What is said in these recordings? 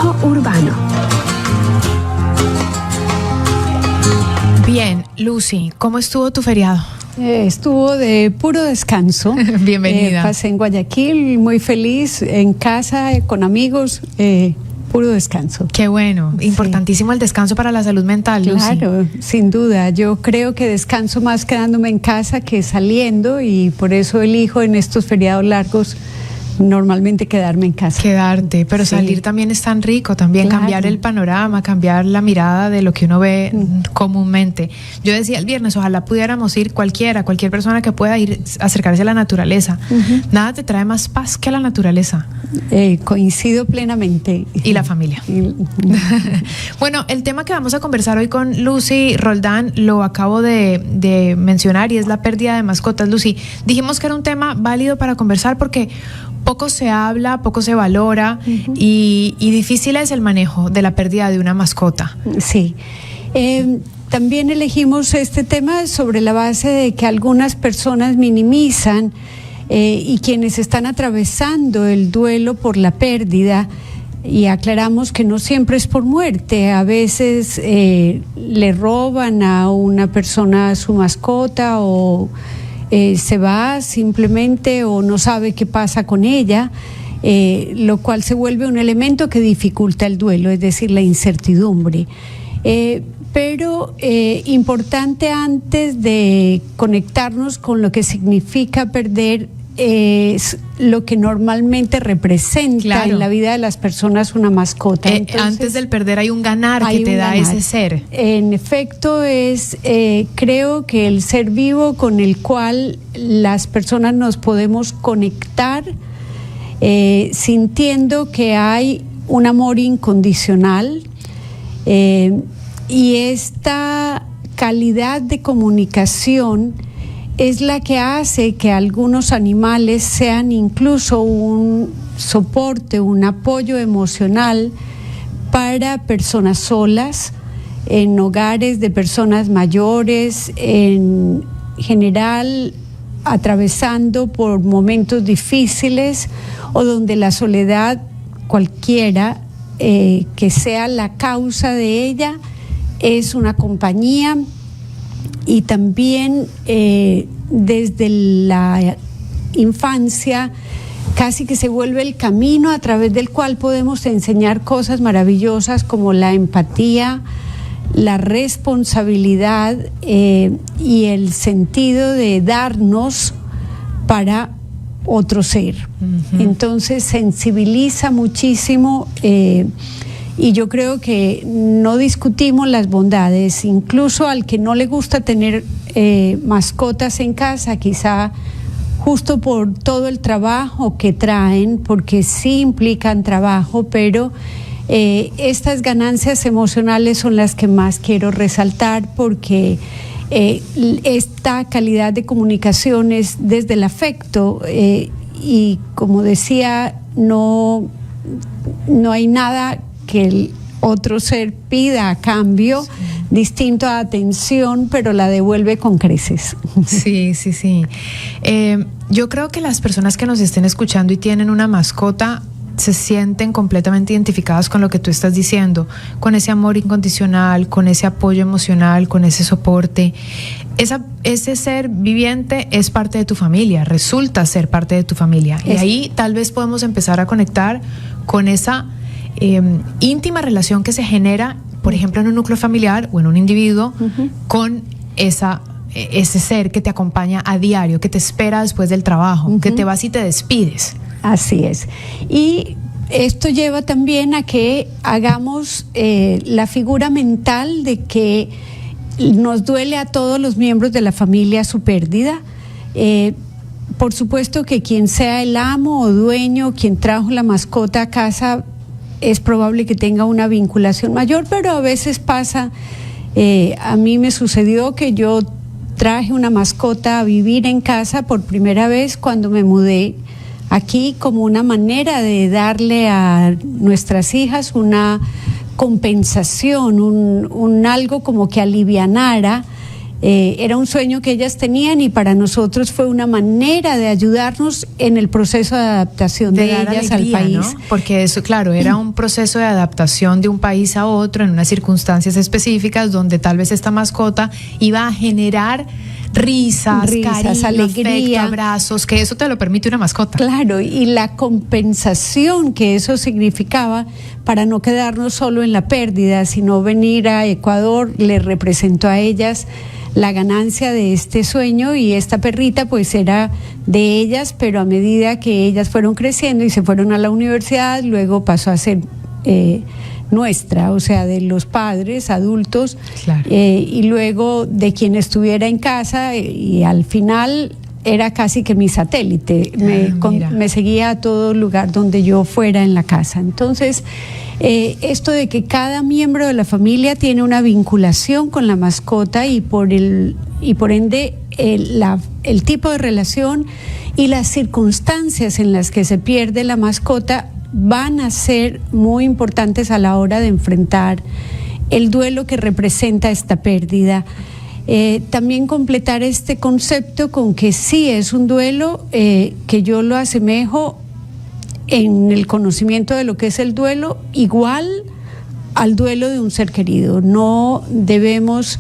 Complejo Urbano. Bien, Lucy, ¿cómo estuvo tu feriado? Estuvo de puro descanso. Bienvenida. Pasé en Guayaquil, muy feliz, en casa, con amigos, puro descanso. Qué bueno, importantísimo el descanso para la salud mental, Lucy. Claro, sin duda. Yo creo que descanso más quedándome en casa que saliendo, y por eso elijo en estos feriados largos normalmente quedarme en casa. Quedarte, pero salir también es tan rico, también Claro. cambiar el panorama, cambiar la mirada de lo que uno ve comúnmente. Yo decía el viernes, ojalá pudiéramos ir cualquier persona que pueda ir, acercarse a la naturaleza. Nada te trae más paz que la naturaleza. Coincido plenamente. Y la familia. Bueno, el tema que vamos a conversar hoy con Lucy Roldán lo acabo de mencionar, y es la pérdida de mascotas. Lucy, dijimos que era un tema válido para conversar porque poco se habla, poco se valora, y difícil es el manejo de la pérdida de una mascota. Sí. También elegimos este tema sobre la base de que algunas personas minimizan y quienes están atravesando el duelo por la pérdida, y aclaramos que no siempre es por muerte. A veces le roban a una persona su mascota, o se va simplemente, o no sabe qué pasa con ella, lo cual se vuelve un elemento que dificulta el duelo, es decir, la incertidumbre. Pero importante, antes de conectarnos con lo que significa perder, es lo que normalmente representa en la vida de las personas una mascota. Entonces, antes del perder hay un ganar que te da ese ser. En efecto, creo que el ser vivo con el cual las personas nos podemos conectar, sintiendo que hay un amor incondicional, y esta calidad de comunicación es la que hace que algunos animales sean incluso un soporte, un apoyo emocional para personas solas, en hogares de personas mayores, en general atravesando por momentos difíciles, o donde la soledad, cualquiera que sea la causa de ella, es una compañía. Y también desde la infancia casi que se vuelve el camino a través del cual podemos enseñar cosas maravillosas como la empatía, la responsabilidad y el sentido de darnos para otro ser. Entonces sensibiliza muchísimo. Y yo creo que no discutimos las bondades, incluso al que no le gusta tener mascotas en casa, quizá justo por todo el trabajo que traen, porque sí implican trabajo, pero estas ganancias emocionales son las que más quiero resaltar, porque esta calidad de comunicación es desde el afecto, y como decía, no hay nada que el otro ser pida a cambio, distinto a atención, pero la devuelve con creces. Sí. Yo creo que las personas que nos estén escuchando y tienen una mascota se sienten completamente identificadas con lo que tú estás diciendo, con ese amor incondicional, con ese apoyo emocional, con ese soporte. Ese ser viviente es parte de tu familia, resulta ser parte de tu familia. Y ahí tal vez podemos empezar a conectar con esa íntima relación que se genera, por ejemplo, en un núcleo familiar o en un individuo, con ese ser que te acompaña a diario, que te espera después del trabajo, que te vas y te despides. Así es. Y esto lleva también a que hagamos la figura mental de que nos duele a todos los miembros de la familia su pérdida. Por supuesto que quien sea el amo o dueño, quien trajo la mascota a casa, es probable que tenga una vinculación mayor, pero a veces pasa. A mí me sucedió que yo traje una mascota a vivir en casa por primera vez cuando me mudé aquí, como una manera de darle a nuestras hijas una compensación, un algo como que alivianara Era un sueño que ellas tenían y para nosotros fue una manera de ayudarnos en el proceso de adaptación de ellas alegría, al país. ¿No? Porque eso, claro, era un proceso de adaptación de un país a otro en unas circunstancias específicas donde tal vez esta mascota iba a generar risas, cariño, alegría, afecto, abrazos, que eso te lo permite una mascota. Claro, y la compensación que eso significaba para no quedarnos solo en la pérdida, sino venir a Ecuador, le representó a ellas la ganancia de este sueño, y esta perrita pues era de ellas, pero a medida que ellas fueron creciendo y se fueron a la universidad, luego pasó a ser nuestra, o sea, de los padres adultos, claro. Y luego de quien estuviera en casa, y al final era casi que mi satélite, me seguía a todo lugar donde yo fuera en la casa. Entonces, esto de que cada miembro de la familia tiene una vinculación con la mascota y por ende el tipo de relación y las circunstancias en las que se pierde la mascota van a ser muy importantes a la hora de enfrentar el duelo que representa esta pérdida. También completar este concepto con que sí es un duelo, que yo lo asemejo en el conocimiento de lo que es el duelo, igual al duelo de un ser querido. No debemos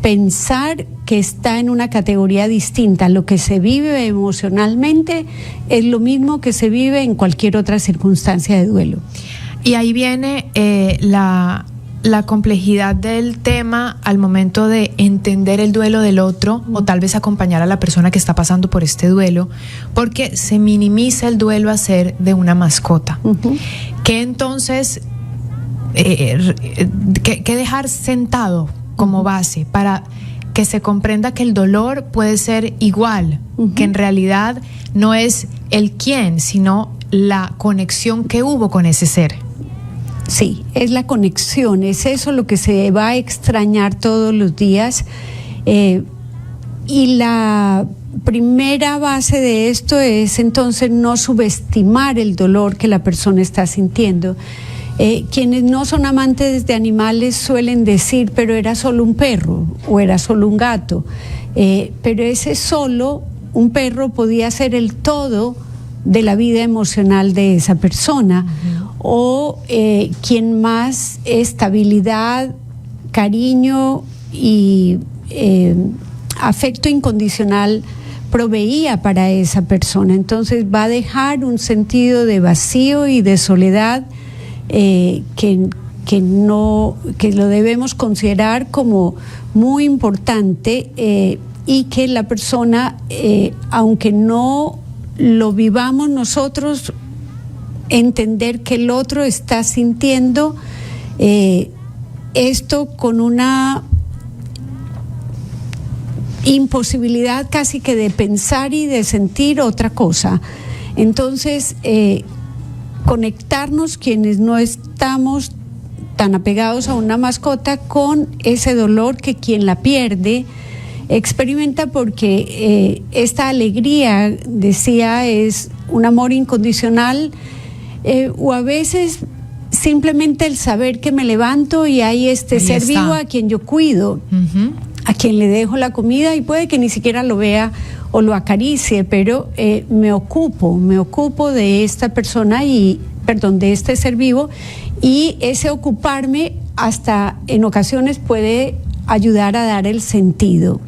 pensar que está en una categoría distinta. Lo que se vive emocionalmente es lo mismo que se vive en cualquier otra circunstancia de duelo. Y ahí viene la complejidad del tema al momento de entender el duelo del otro, o tal vez acompañar a la persona que está pasando por este duelo, porque se minimiza el duelo a ser de una mascota. Que entonces, que dejar sentado como base para que se comprenda que el dolor puede ser igual, que en realidad no es el quién, sino la conexión que hubo con ese ser. Sí, es la conexión, es eso lo que se va a extrañar todos los días. Y la primera base de esto es entonces no subestimar el dolor que la persona está sintiendo. Quienes no son amantes de animales suelen decir, pero era solo un perro o era solo un gato, pero ese solo, un perro, podía ser el todo de la vida emocional de esa persona. O quien más estabilidad, cariño y afecto incondicional proveía para esa persona. Entonces va a dejar un sentido de vacío y de soledad que lo debemos considerar como muy importante, y que la persona, aunque no lo vivamos nosotros, entender que el otro está sintiendo esto con una imposibilidad casi que de pensar y de sentir otra cosa. Entonces, conectarnos quienes no estamos tan apegados a una mascota con ese dolor que quien la pierde experimenta, porque esta alegría, decía, es un amor incondicional, o a veces simplemente el saber que me levanto y hay este ser vivo a quien yo cuido, a quien le dejo la comida, y puede que ni siquiera lo vea o lo acaricie, pero me ocupo de esta persona de este ser vivo, y ese ocuparme hasta en ocasiones puede ayudar a dar el sentido.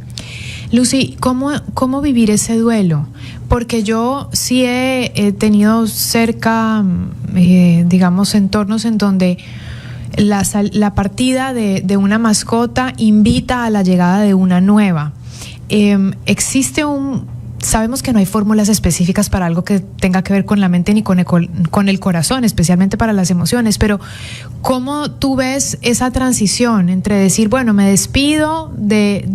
Lucy, ¿cómo vivir ese duelo? Porque yo sí he tenido cerca, digamos, entornos en donde la partida de una mascota invita a la llegada de una nueva. Sabemos que no hay fórmulas específicas para algo que tenga que ver con la mente ni con el corazón, especialmente para las emociones, pero ¿cómo tú ves esa transición entre decir, bueno, me despido de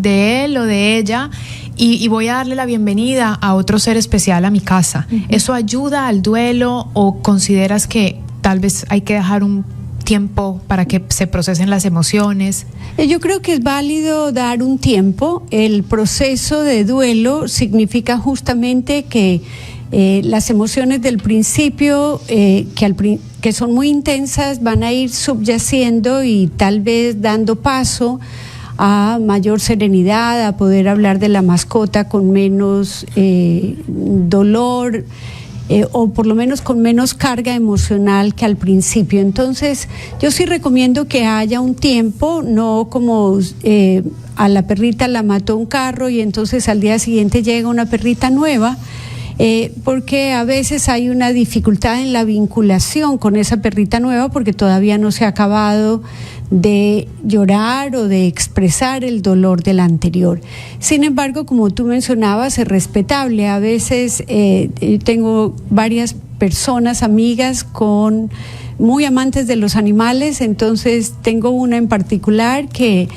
él o de ella y voy a darle la bienvenida a otro ser especial a mi casa? ¿Eso ayuda al duelo, o consideras que tal vez hay que dejar un tiempo para que se procesen las emociones? Yo creo que es válido dar un tiempo. El proceso de duelo significa justamente que las emociones del principio, que son muy intensas, van a ir subyaciendo y tal vez dando paso a mayor serenidad, a poder hablar de la mascota con menos dolor, o por lo menos con menos carga emocional que al principio. Entonces, yo sí recomiendo que haya un tiempo, no como a la perrita la mató un carro y entonces al día siguiente llega una perrita nueva, porque a veces hay una dificultad en la vinculación con esa perrita nueva porque todavía no se ha acabado de llorar o de expresar el dolor de la anterior. Sin embargo, como tú mencionabas, es respetable. A veces tengo varias personas, amigas muy amantes de los animales, entonces tengo una en particular que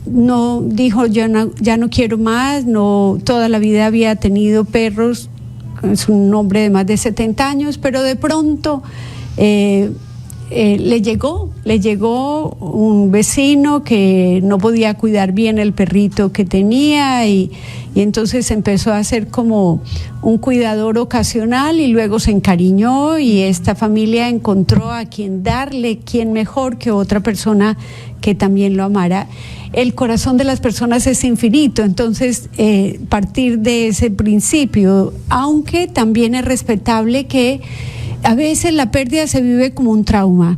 no dijo ya no quiero más, no, toda la vida había tenido perros, es un hombre de más de 70 años, pero de pronto le llegó un vecino que no podía cuidar bien el perrito que tenía y entonces empezó a ser como un cuidador ocasional y luego se encariñó y esta familia encontró a quien darle, quién mejor que otra persona que también lo amara. El corazón de las personas es infinito, entonces partir de ese principio, aunque también es respetable que a veces la pérdida se vive como un trauma,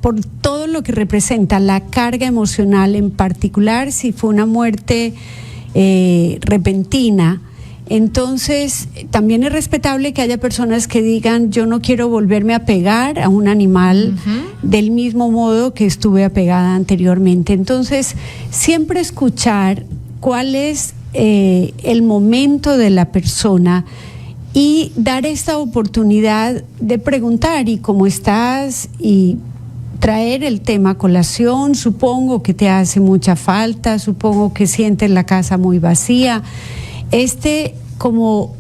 por todo lo que representa la carga emocional, en particular si fue una muerte repentina. Entonces también es respetable que haya personas que digan yo no quiero volverme a pegar a un animal del mismo modo que estuve apegada anteriormente. Entonces siempre escuchar cuál es el momento de la persona y dar esta oportunidad de preguntar ¿y cómo estás? Y traer el tema a colación. Supongo que te hace mucha falta, supongo que sientes la casa muy vacía. Como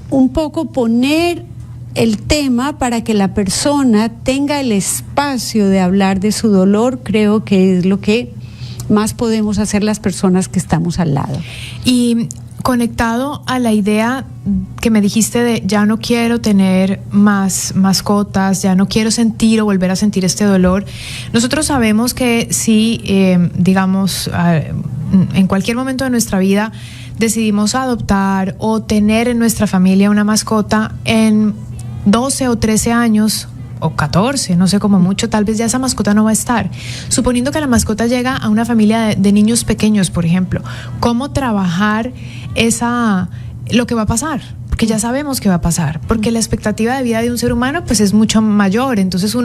un poco poner el tema para que la persona tenga el espacio de hablar de su dolor, creo que es lo que más podemos hacer las personas que estamos al lado. Y conectado a la idea que me dijiste de ya no quiero tener más mascotas, ya no quiero sentir o volver a sentir este dolor, nosotros sabemos que si, digamos, en cualquier momento de nuestra vida decidimos adoptar o tener en nuestra familia una mascota, en 12 o 13 años o 14, no sé, como mucho, tal vez ya esa mascota no va a estar. Suponiendo que la mascota llega a una familia de niños pequeños, por ejemplo, ¿cómo trabajar lo que va a pasar? Porque ya sabemos que va a pasar, porque la expectativa de vida de un ser humano pues es mucho mayor, entonces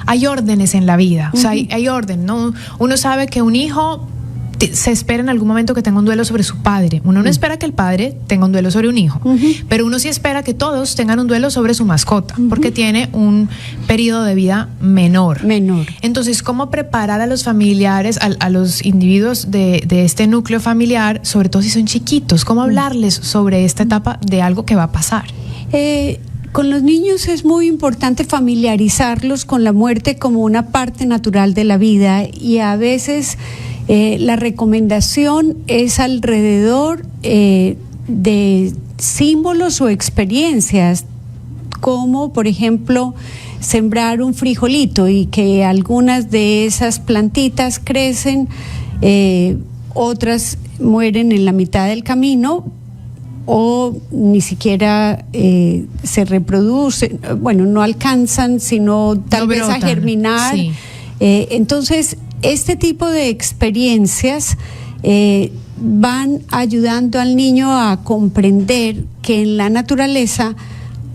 hay órdenes en la vida, o sea, hay orden, ¿no? Uno sabe que un hijo se espera en algún momento que tenga un duelo sobre su padre. Uno no espera que el padre tenga un duelo sobre un hijo, pero uno sí espera que todos tengan un duelo sobre su mascota, porque tiene un periodo de vida menor. Entonces, ¿cómo preparar a los familiares, a los individuos de este núcleo familiar, sobre todo si son chiquitos? ¿Cómo hablarles sobre esta etapa de algo que va a pasar? Con los niños es muy importante familiarizarlos con la muerte como una parte natural de la vida y a veces la recomendación es alrededor de símbolos o experiencias, como por ejemplo sembrar un frijolito y que algunas de esas plantitas crecen, otras mueren en la mitad del camino o ni siquiera se reproducen, bueno, no alcanzan sino tal vez a germinar. Sí. Entonces, este tipo de experiencias van ayudando al niño a comprender que en la naturaleza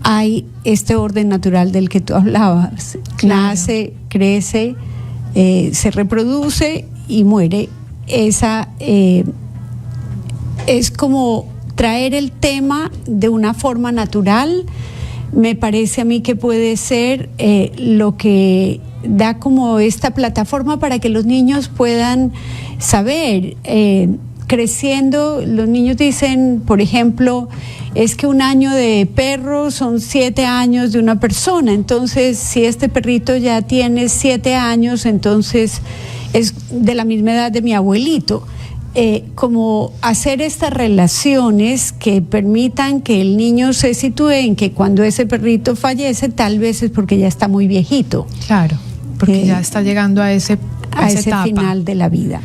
hay este orden natural del que tú hablabas. Claro. Nace, crece, se reproduce y muere. Es como traer el tema de una forma natural. Me parece a mí que puede ser lo que da como esta plataforma para que los niños puedan saber. Creciendo, los niños dicen, por ejemplo, es que un año de perro son 7 años de una persona. Entonces, si este perrito ya tiene 7 años, entonces es de la misma edad de mi abuelito. Como hacer estas relaciones que permitan que el niño se sitúe en que cuando ese perrito fallece, tal vez es porque ya está muy viejito. Claro. porque ya está llegando a ese etapa. Final de la vida.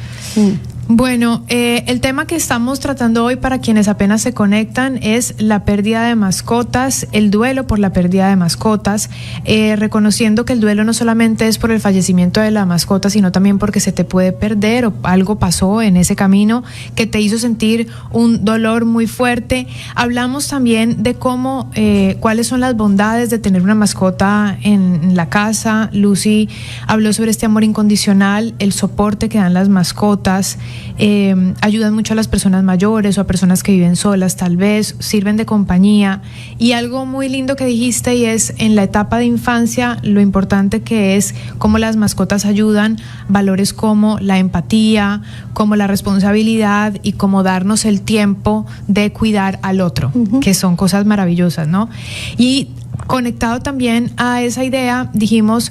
Bueno, el tema que estamos tratando hoy para quienes apenas se conectan es la pérdida de mascotas, el duelo por la pérdida de mascotas, reconociendo que el duelo no solamente es por el fallecimiento de la mascota, sino también porque se te puede perder o algo pasó en ese camino que te hizo sentir un dolor muy fuerte. Hablamos también de cómo, cuáles son las bondades de tener una mascota en la casa. Lucy habló sobre este amor incondicional, el soporte que dan las mascotas. Ayudan mucho a las personas mayores o a personas que viven solas, tal vez sirven de compañía. Y algo muy lindo que dijiste, y es en la etapa de infancia lo importante que es cómo las mascotas ayudan, valores como la empatía, como la responsabilidad y como darnos el tiempo de cuidar al otro, que son cosas maravillosas, ¿no? Y conectado también a esa idea, dijimos,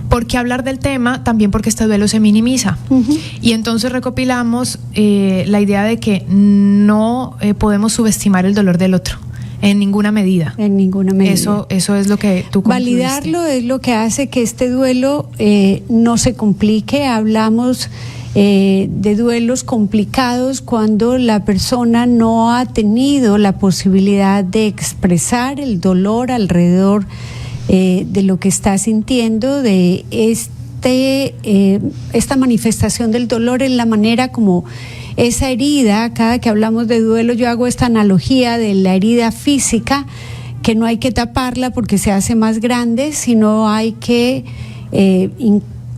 ¿por qué hablar del tema? También porque este duelo se minimiza. Y entonces recopilamos la idea de que no podemos subestimar el dolor del otro en ninguna medida. En ninguna medida. Eso es lo que tú concluiste. Validarlo es lo que hace que este duelo no se complique. Hablamos de duelos complicados cuando la persona no ha tenido la posibilidad de expresar el dolor alrededor de lo que está sintiendo, de esta manifestación del dolor en la manera como esa herida. Cada que hablamos de duelo yo hago esta analogía de la herida física, que no hay que taparla porque se hace más grande, sino hay que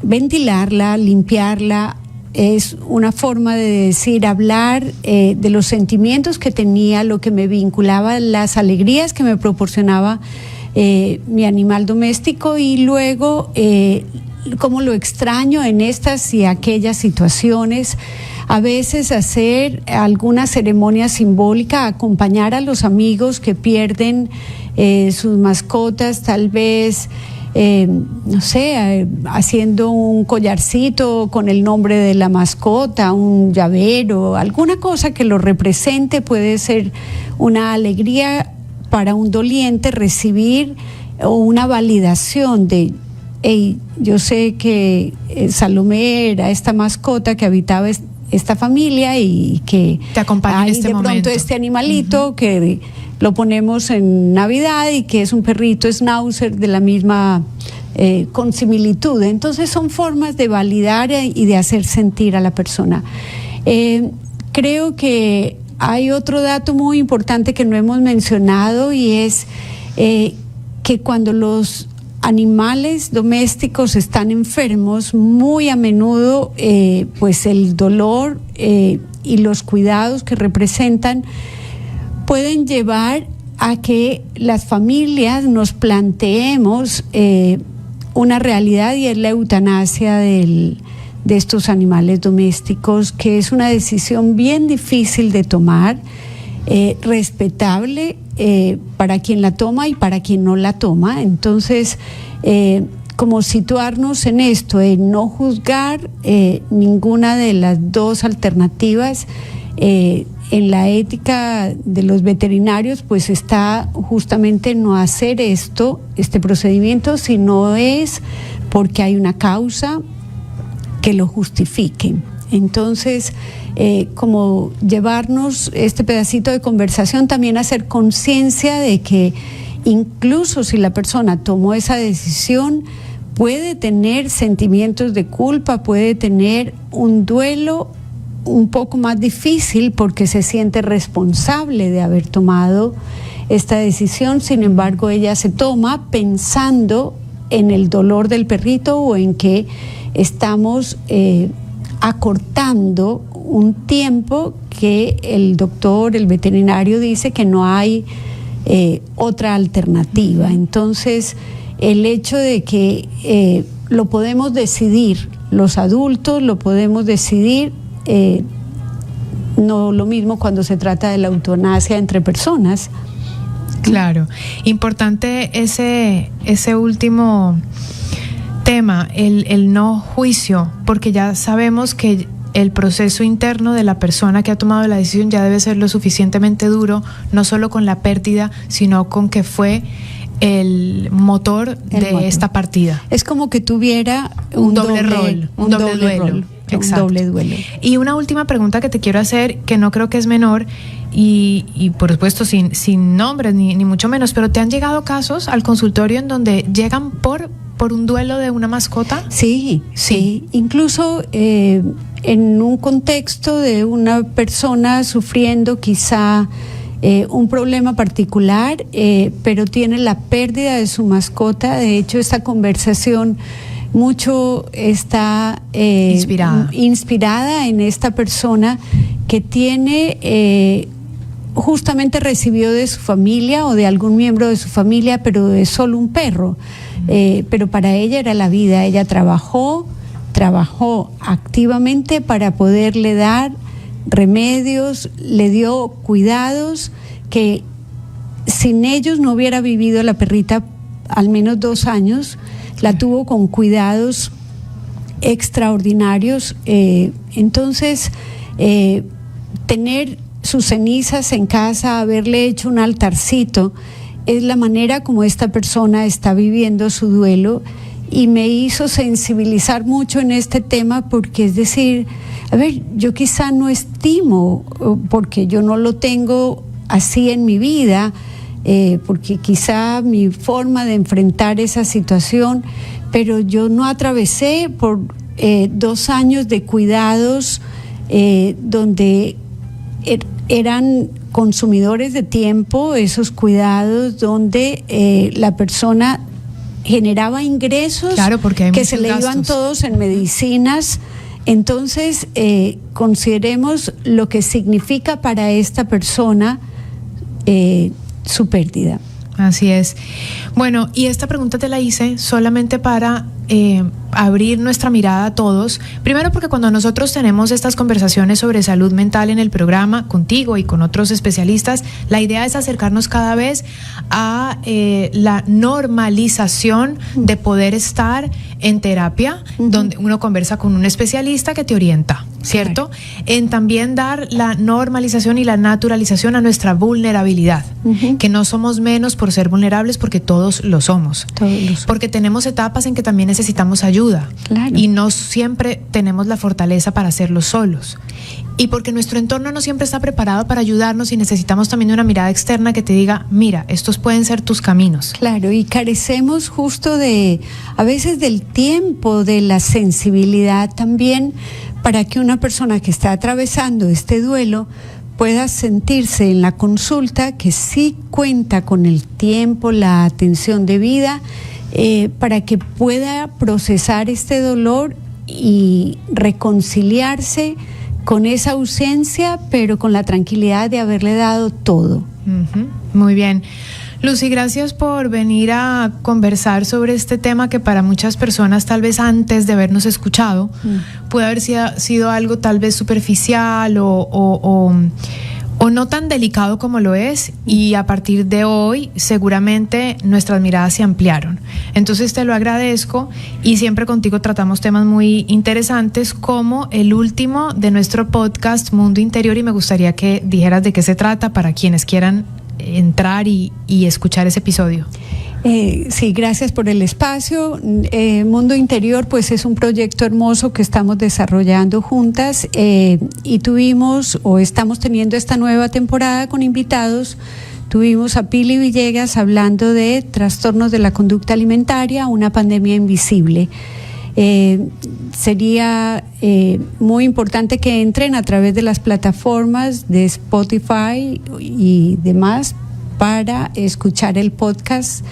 ventilarla, limpiarla. Es una forma de decir, hablar de los sentimientos que tenía, lo que me vinculaba, las alegrías que me proporcionaba mi animal doméstico, y luego cómo lo extraño en estas y aquellas situaciones. A veces hacer alguna ceremonia simbólica, acompañar a los amigos que pierden sus mascotas, tal vez no sé, haciendo un collarcito con el nombre de la mascota, un llavero, alguna cosa que lo represente. Puede ser una alegría para un doliente recibir una validación de, hey, yo sé que Salomé era esta mascota que habitaba esta familia y que te acompaña en este momento. Pronto este animalito que lo ponemos en Navidad y que es un perrito schnauzer de la misma con similitud. Entonces son formas de validar y de hacer sentir a la persona. Creo que hay otro dato muy importante que no hemos mencionado, y es que cuando los animales domésticos están enfermos, muy a menudo pues el dolor y los cuidados que representan pueden llevar a que las familias nos planteemos una realidad, y es la eutanasia de estos animales domésticos, que es una decisión bien difícil de tomar, respetable para quien la toma y para quien no la toma. Entonces, como situarnos en esto, en no juzgar ninguna de las dos alternativas. En la ética de los veterinarios pues está justamente no hacer este procedimiento, si no es porque hay una causa que lo justifique. Entonces, como llevarnos este pedacito de conversación también a hacer conciencia de que incluso si la persona tomó esa decisión, puede tener sentimientos de culpa, puede tener un duelo un poco más difícil porque se siente responsable de haber tomado esta decisión. Sin embargo, ella se toma pensando en el dolor del perrito o en que estamos acortando un tiempo que el doctor, el veterinario dice que no hay otra alternativa. Entonces, el hecho de que lo podemos decidir, los adultos lo podemos decidir, no lo mismo cuando se trata de la eutanasia entre personas. Claro, importante ese último tema, el no juicio, porque ya sabemos que el proceso interno de la persona que ha tomado la decisión ya debe ser lo suficientemente duro, no solo con la pérdida, sino con que fue el motor de esta partida. Es como que tuviera un doble rol, un doble duelo. Exacto. Un doble duelo. Y una última pregunta que te quiero hacer, que no creo que es menor, y por supuesto sin nombres ni mucho menos, pero ¿te han llegado casos al consultorio en donde llegan por un duelo de una mascota? Sí. Incluso en un contexto de una persona sufriendo quizá un problema particular, pero tiene la pérdida de su mascota. De hecho, esta conversación mucho está inspirada en esta persona que tiene justamente recibió de su familia o de algún miembro de su familia, pero es solo un perro. Pero para ella era la vida. Ella trabajó activamente para poderle dar remedios, le dio cuidados que sin ellos no hubiera vivido la perrita al menos 2 años. La tuvo con cuidados extraordinarios. Entonces, tener sus cenizas en casa, haberle hecho un altarcito, es la manera como esta persona está viviendo su duelo, y me hizo sensibilizar mucho en este tema, porque es decir, a ver, yo quizá no estimo, porque yo no lo tengo así en mi vida, porque quizá mi forma de enfrentar esa situación, pero yo no atravesé por 2 años de cuidados donde eran consumidores de tiempo, esos cuidados donde la persona generaba ingresos, claro, porque hay que se le gastos. iban todos en medicinas. Entonces, consideremos lo que significa para esta persona su pérdida. Así es. Bueno, y esta pregunta te la hice solamente para abrir nuestra mirada a todos. Primero, porque cuando nosotros tenemos estas conversaciones sobre salud mental en el programa, contigo y con otros especialistas, la idea es acercarnos cada vez a la normalización de poder estar en terapia, donde uno conversa con un especialista que te orienta, ¿cierto? Claro. En también dar la normalización y la naturalización a nuestra vulnerabilidad, que no somos menos por ser vulnerables, porque todos lo somos. Porque tenemos etapas en que también necesitamos ayuda, claro, y no siempre tenemos la fortaleza para hacerlo solos. Y porque nuestro entorno no siempre está preparado para ayudarnos, y necesitamos también una mirada externa que te diga, mira, estos pueden ser tus caminos. Claro, y carecemos justo a veces del tiempo, de la sensibilidad también, para que una persona que está atravesando este duelo pueda sentirse en la consulta que sí cuenta con el tiempo, la atención debida, para que pueda procesar este dolor y reconciliarse con esa ausencia, pero con la tranquilidad de haberle dado todo. Muy bien. Lucy, gracias por venir a conversar sobre este tema que para muchas personas, tal vez antes de habernos escuchado, puede haber sido algo tal vez superficial o no tan delicado como lo es, y a partir de hoy seguramente nuestras miradas se ampliaron. Entonces te lo agradezco, y siempre contigo tratamos temas muy interesantes, como el último de nuestro podcast Mundo Interior, y me gustaría que dijeras de qué se trata para quienes quieran entrar y escuchar ese episodio. Sí, gracias por el espacio. Mundo Interior, pues, es un proyecto hermoso que estamos desarrollando juntas, y tuvimos o estamos teniendo esta nueva temporada con invitados. Tuvimos a Pili Villegas hablando de trastornos de la conducta alimentaria, una pandemia invisible. Sería muy importante que entren a través de las plataformas de Spotify y demás para escuchar el podcast.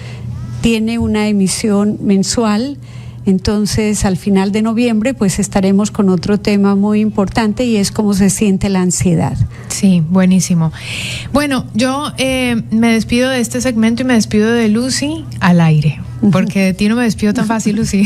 Tiene una emisión mensual, entonces al final de noviembre pues estaremos con otro tema muy importante, y es cómo se siente la ansiedad. Sí, buenísimo. Bueno, yo me despido de este segmento y me despido de Lucy al aire, porque de ti no me despido tan fácil, Lucy.